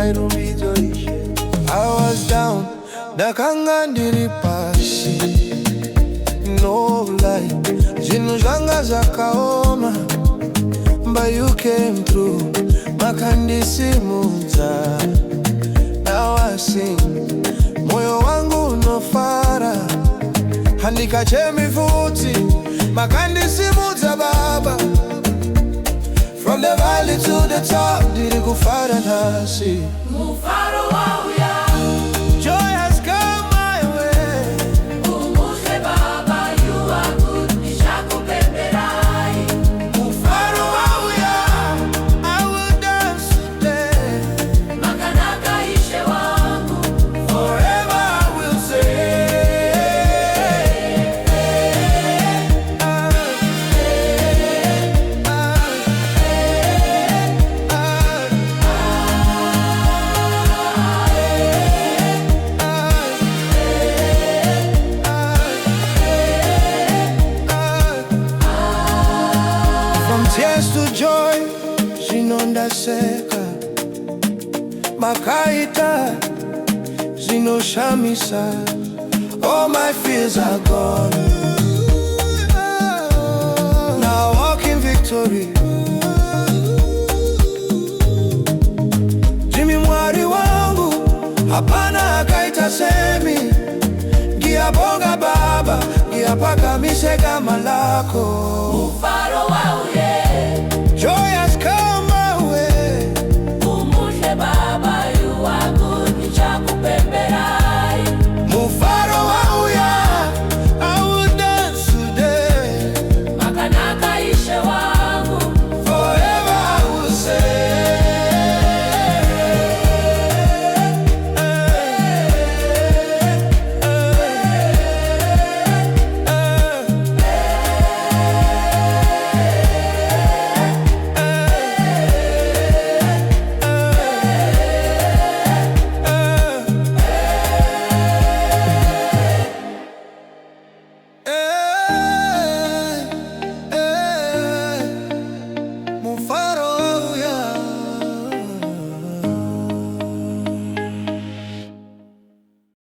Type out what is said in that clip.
I was down, dakanga ndiri pasi, no lie, zvinhu zvanga zvakaoma, but you came through, makandisimudza. Now I sing, moyo wangu unofara, handikachemi futi, makandisimudza Baba. From the valley to the top, ndiri kufara nasi. Mufaro wauya, joy has come my way. umuze Baba, you are good, nishakupeperai. Mufaro wauya, I will dance today. Makanaka ishe wangu, Forever I will say, from tears to joy, zvinondaseka. Makaita zvinoshamisa. All my fears are gone. Now I walk in victory. Jimmy mwari wangu, hapana akaita semi. Ngiyabonga Baba, ngiyapakamishe gama lako. mufaro wauya.